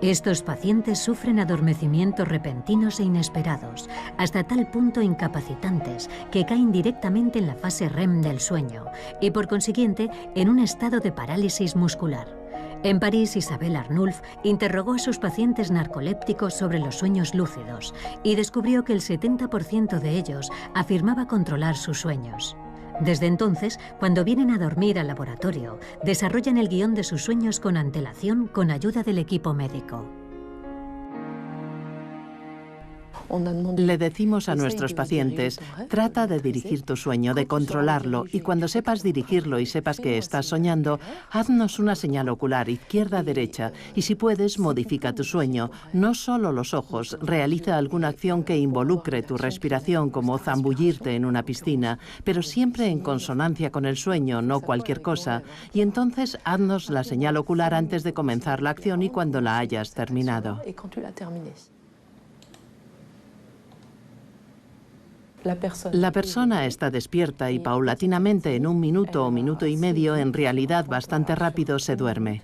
Speaker 2: Estos pacientes sufren adormecimientos repentinos e inesperados, hasta tal punto incapacitantes que caen directamente en la fase REM del sueño y por consiguiente en un estado de parálisis muscular. En París, Isabelle Arnulf interrogó a sus pacientes narcolépticos sobre los sueños lúcidos y descubrió que el 70% de ellos afirmaba controlar sus sueños. Desde entonces, cuando vienen a dormir al laboratorio, desarrollan el guión de sus sueños con antelación con ayuda del equipo médico.
Speaker 7: Le decimos a nuestros pacientes, trata de dirigir tu sueño, de controlarlo, y cuando sepas dirigirlo y sepas que estás soñando, haznos una señal ocular, izquierda-derecha, y si puedes, modifica tu sueño. No solo los ojos, realiza alguna acción que involucre tu respiración, como zambullirte en una piscina, pero siempre en consonancia con el sueño, no cualquier cosa. Y entonces, haznos la señal ocular antes de comenzar la acción y cuando la hayas terminado. La persona está despierta y paulatinamente en 1 minuto o minuto y medio, en realidad bastante rápido, se duerme.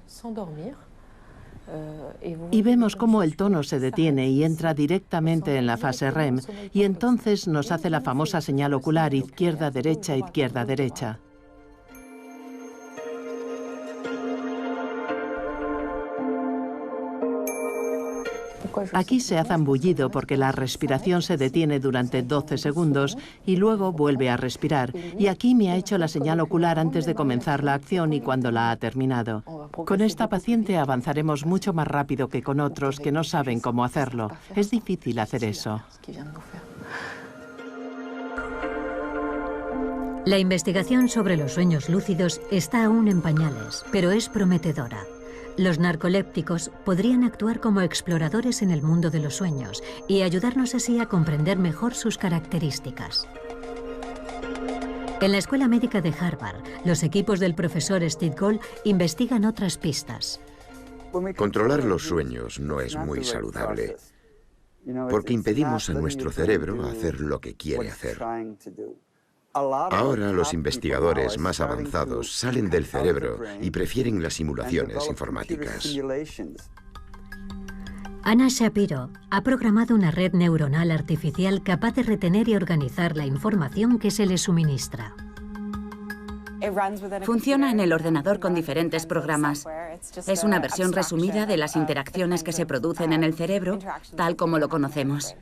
Speaker 7: Y vemos cómo el tono se detiene y entra directamente en la fase REM y entonces nos hace la famosa señal ocular izquierda-derecha, izquierda-derecha. Aquí se ha zambullido porque la respiración se detiene durante 12 segundos y luego vuelve a respirar. Y aquí me ha hecho la señal ocular antes de comenzar la acción y cuando la ha terminado. Con esta paciente avanzaremos mucho más rápido que con otros que no saben cómo hacerlo. Es difícil hacer eso.
Speaker 2: La investigación sobre los sueños lúcidos está aún en pañales, pero es prometedora. Los narcolépticos podrían actuar como exploradores en el mundo de los sueños y ayudarnos así a comprender mejor sus características. En la Escuela Médica de Harvard, los equipos del profesor Steve Gold investigan otras pistas.
Speaker 3: Controlar los sueños no es muy saludable, porque impedimos a nuestro cerebro hacer lo que quiere hacer. Ahora los investigadores más avanzados salen del cerebro y prefieren las simulaciones informáticas.
Speaker 2: Anna Shapiro ha programado una red neuronal artificial capaz de retener y organizar la información que se le suministra.
Speaker 5: Funciona en el ordenador con diferentes programas. Es una versión resumida de las interacciones que se producen en el cerebro, tal como lo conocemos.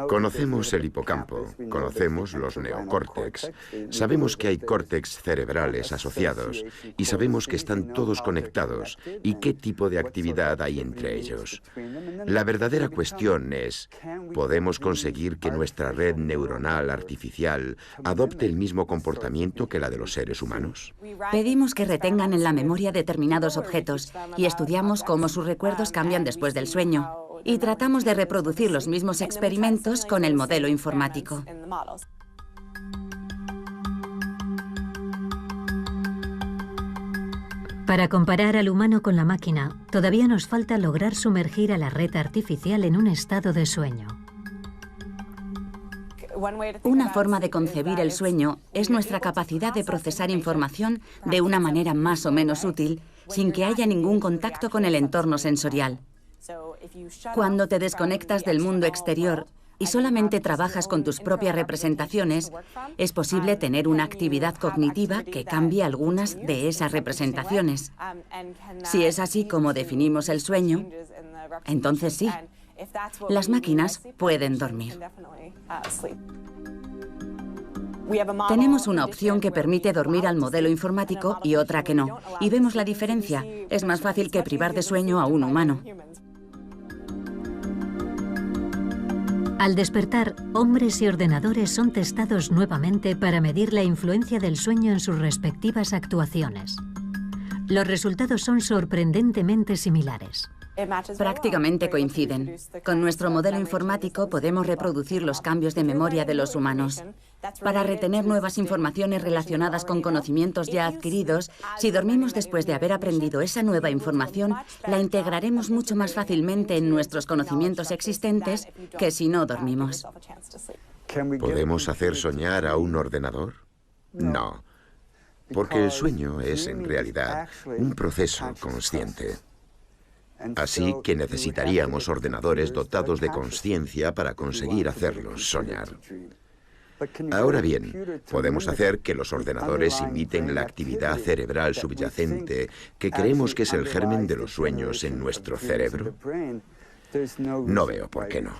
Speaker 3: Conocemos el hipocampo, conocemos los neocórtex, sabemos que hay córtex cerebrales asociados y sabemos que están todos conectados y qué tipo de actividad hay entre ellos. La verdadera cuestión es, ¿podemos conseguir que nuestra red neuronal artificial adopte el mismo comportamiento que la de los seres humanos?
Speaker 5: Pedimos que retengan en la memoria determinados objetos y estudiamos cómo sus recuerdos cambian después del sueño. Y tratamos de reproducir los mismos experimentos con el modelo informático.
Speaker 2: Para comparar al humano con la máquina, todavía nos falta lograr sumergir a la red artificial en un estado de sueño.
Speaker 5: Una forma de concebir el sueño es nuestra capacidad de procesar información de una manera más o menos útil, sin que haya ningún contacto con el entorno sensorial. Cuando te desconectas del mundo exterior y solamente trabajas con tus propias representaciones, es posible tener una actividad cognitiva que cambie algunas de esas representaciones. Si es así como definimos el sueño, entonces sí, las máquinas pueden dormir. Tenemos una opción que permite dormir al modelo informático y otra que no, y vemos la diferencia. Es más fácil que privar de sueño a un humano.
Speaker 2: Al despertar, hombres y ordenadores son testados nuevamente para medir la influencia del sueño en sus respectivas actuaciones. Los resultados son sorprendentemente similares.
Speaker 5: Prácticamente coinciden. Con nuestro modelo informático podemos reproducir los cambios de memoria de los humanos. Para retener nuevas informaciones relacionadas con conocimientos ya adquiridos, si dormimos después de haber aprendido esa nueva información, la integraremos mucho más fácilmente en nuestros conocimientos existentes que si no dormimos.
Speaker 3: ¿Podemos hacer soñar a un ordenador? No, porque el sueño es en realidad un proceso consciente. Así que necesitaríamos ordenadores dotados de conciencia para conseguir hacerlos soñar. Ahora bien, podemos hacer que los ordenadores imiten la actividad cerebral subyacente que creemos que es el germen de los sueños en nuestro cerebro. No veo por qué no.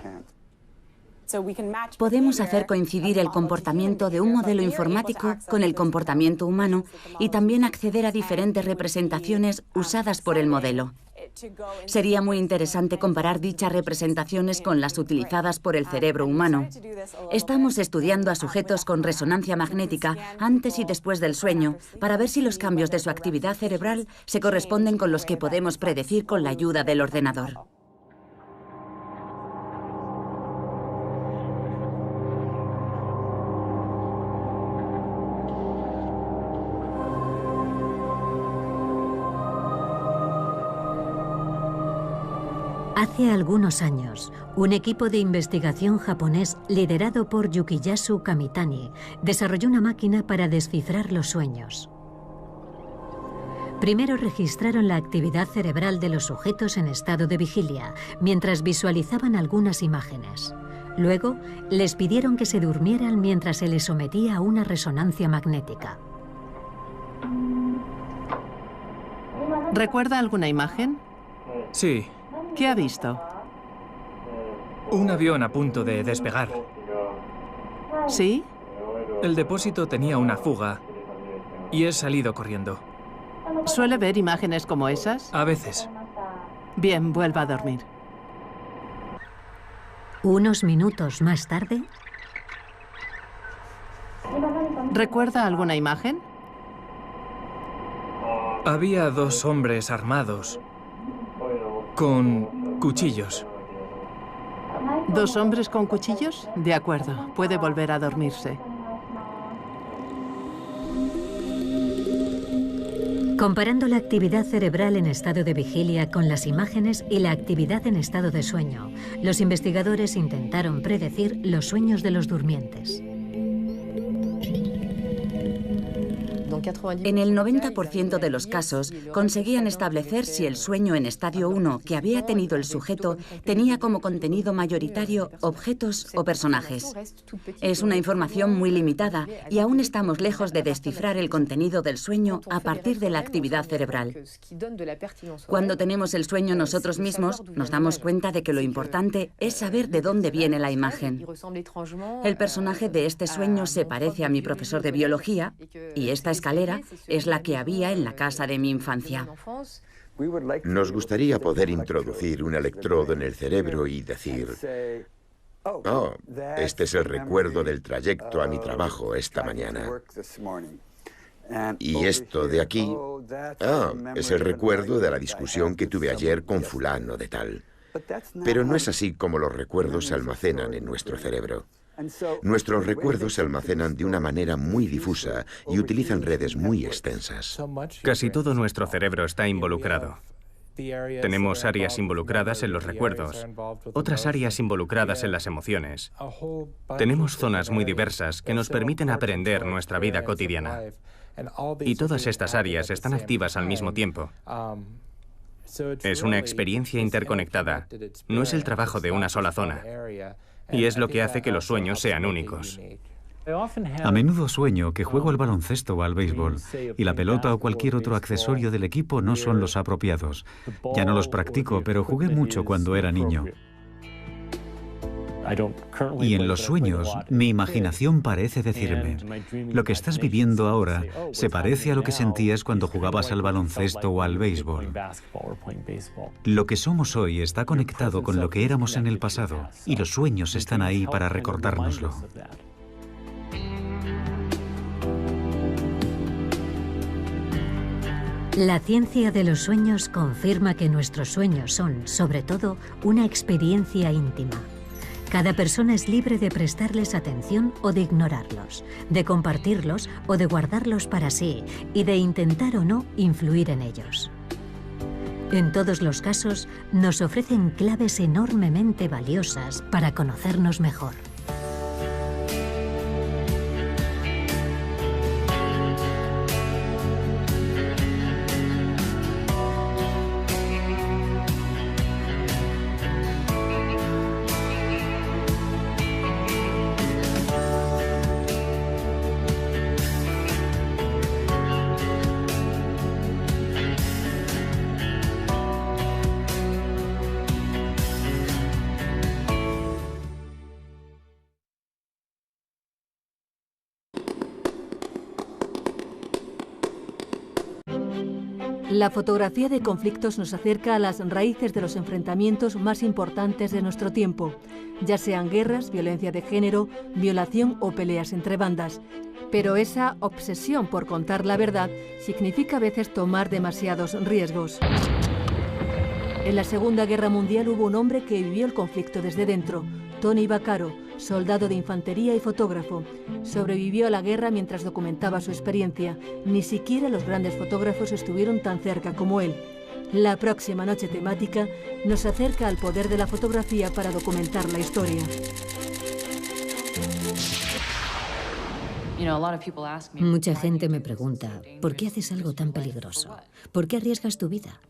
Speaker 5: Podemos hacer coincidir el comportamiento de un modelo informático con el comportamiento humano y también acceder a diferentes representaciones usadas por el modelo. Sería muy interesante comparar dichas representaciones con las utilizadas por el cerebro humano. Estamos estudiando a sujetos con resonancia magnética antes y después del sueño para ver si los cambios de su actividad cerebral se corresponden con los que podemos predecir con la ayuda del ordenador.
Speaker 2: Hace algunos años, un equipo de investigación japonés liderado por Yukiyasu Kamitani desarrolló una máquina para descifrar los sueños. Primero registraron la actividad cerebral de los sujetos en estado de vigilia, mientras visualizaban algunas imágenes. Luego, les pidieron que se durmieran mientras se les sometía a una resonancia magnética.
Speaker 7: ¿Recuerda alguna imagen?
Speaker 6: Sí.
Speaker 7: ¿Qué ha visto?
Speaker 6: Un avión a punto de despegar.
Speaker 7: ¿Sí?
Speaker 6: El depósito tenía una fuga y he salido corriendo.
Speaker 7: ¿Suele ver imágenes como esas?
Speaker 6: A veces.
Speaker 7: Bien, vuelva a dormir.
Speaker 2: Unos minutos más tarde...
Speaker 7: ¿Recuerda alguna imagen?
Speaker 6: Había dos hombres armados con cuchillos.
Speaker 7: ¿Dos hombres con cuchillos? De acuerdo, puede volver a dormirse.
Speaker 2: Comparando la actividad cerebral en estado de vigilia con las imágenes y la actividad en estado de sueño, los investigadores intentaron predecir los sueños de los durmientes.
Speaker 5: En el 90% de los casos conseguían establecer si el sueño en estadio 1 que había tenido el sujeto tenía como contenido mayoritario objetos o personajes. Es una información muy limitada y aún estamos lejos de descifrar el contenido del sueño a partir de la actividad cerebral. Cuando tenemos el sueño nosotros mismos, nos damos cuenta de que lo importante es saber de dónde viene la imagen. El personaje de este sueño se parece a mi profesor de biología y esta escalera es la que había en la casa de mi infancia.
Speaker 3: Nos gustaría poder introducir un electrodo en el cerebro y decir: oh, este es el recuerdo del trayecto a mi trabajo esta mañana. Y esto de aquí, es el recuerdo de la discusión que tuve ayer con fulano de tal. Pero no es así como los recuerdos se almacenan en nuestro cerebro. Nuestros recuerdos se almacenan de una manera muy difusa y utilizan redes muy extensas.
Speaker 1: Casi todo nuestro cerebro está involucrado. Tenemos áreas involucradas en los recuerdos, otras áreas involucradas en las emociones. Tenemos zonas muy diversas que nos permiten aprender nuestra vida cotidiana. Y todas estas áreas están activas al mismo tiempo. Es una experiencia interconectada. No es el trabajo de una sola zona. Y es lo que hace que los sueños sean únicos.
Speaker 4: A menudo sueño que juego al baloncesto o al béisbol y la pelota o cualquier otro accesorio del equipo no son los apropiados. Ya no los practico, pero jugué mucho cuando era niño. Y en los sueños, mi imaginación parece decirme, lo que estás viviendo ahora se parece a lo que sentías cuando jugabas al baloncesto o al béisbol. Lo que somos hoy está conectado con lo que éramos en el pasado, y los sueños están ahí para recordárnoslo.
Speaker 2: La ciencia de los sueños confirma que nuestros sueños son, sobre todo, una experiencia íntima. Cada persona es libre de prestarles atención o de ignorarlos, de compartirlos o de guardarlos para sí y de intentar o no influir en ellos. En todos los casos, nos ofrecen claves enormemente valiosas para conocernos mejor.
Speaker 8: La fotografía de conflictos nos acerca a las raíces de los enfrentamientos más importantes de nuestro tiempo, ya sean guerras, violencia de género, violación o peleas entre bandas. Pero esa obsesión por contar la verdad significa a veces tomar demasiados riesgos. En la Segunda Guerra Mundial hubo un hombre que vivió el conflicto desde dentro, Tony Vaccaro, soldado de infantería y fotógrafo. Sobrevivió a la guerra mientras documentaba su experiencia. Ni siquiera los grandes fotógrafos estuvieron tan cerca como él. La próxima noche temática nos acerca al poder de la fotografía para documentar la historia.
Speaker 2: Mucha gente me pregunta, ¿por qué haces algo tan peligroso? ¿Por qué arriesgas tu vida?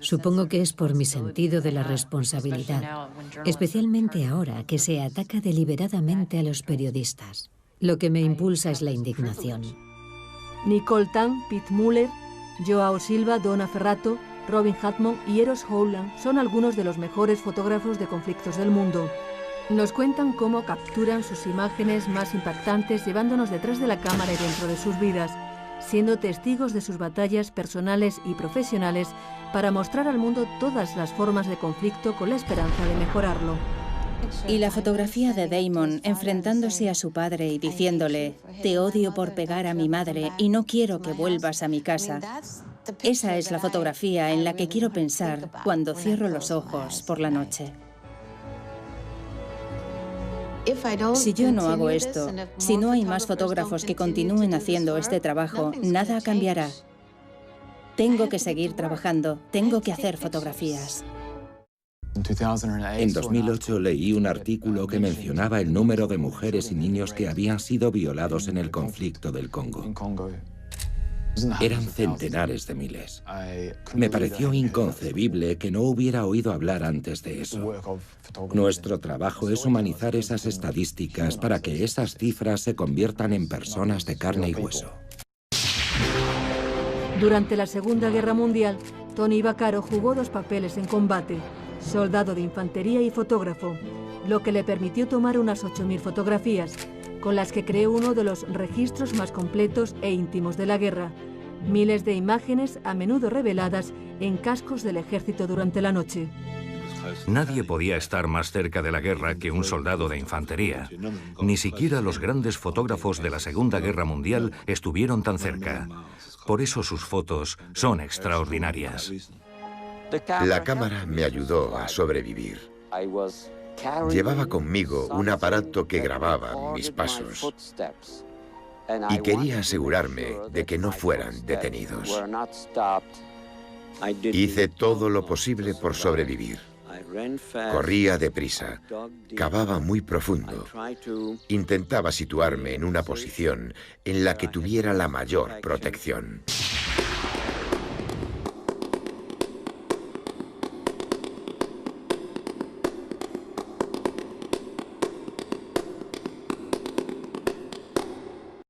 Speaker 2: Supongo que es por mi sentido de la responsabilidad, especialmente ahora que se ataca deliberadamente a los periodistas. Lo que me impulsa es la indignación.
Speaker 8: Nicole Tang, Pete Muller, Joao Silva, Donna Ferrato, Robin Hatmon y Eros Howland son algunos de los mejores fotógrafos de conflictos del mundo. Nos cuentan cómo capturan sus imágenes más impactantes llevándonos detrás de la cámara y dentro de sus vidas, siendo testigos de sus batallas personales y profesionales para mostrar al mundo todas las formas de conflicto con la esperanza de mejorarlo.
Speaker 9: Y la fotografía de Damon enfrentándose a su padre y diciéndole, te odio por pegar a mi madre y no quiero que vuelvas a mi casa. Esa es la fotografía en la que quiero pensar cuando cierro los ojos por la noche. Si yo no hago esto, si no hay más fotógrafos que continúen haciendo este trabajo, nada cambiará. Tengo que seguir trabajando, tengo que hacer fotografías.
Speaker 10: En 2008 leí un artículo que mencionaba el número de mujeres y niños que habían sido violados en el conflicto del Congo. Eran centenares de miles. Me pareció inconcebible que no hubiera oído hablar antes de eso. Nuestro trabajo es humanizar esas estadísticas para que esas cifras se conviertan en personas de carne y hueso.
Speaker 8: Durante la Segunda Guerra Mundial, Tony Vaccaro jugó dos papeles en combate, soldado de infantería y fotógrafo, lo que le permitió tomar unas 8.000 fotografías, con las que creó uno de los registros más completos e íntimos de la guerra. Miles de imágenes, a menudo reveladas en cascos del ejército durante la noche.
Speaker 11: Nadie podía estar más cerca de la guerra que un soldado de infantería. Ni siquiera los grandes fotógrafos de la Segunda Guerra Mundial estuvieron tan cerca. Por eso sus fotos son extraordinarias.
Speaker 3: La cámara me ayudó a sobrevivir. Llevaba conmigo un aparato que grababa mis pasos y quería asegurarme de que no fueran detenidos. Hice todo lo posible por sobrevivir. Corría deprisa, cavaba muy profundo. Intentaba situarme en una posición en la que tuviera la mayor protección.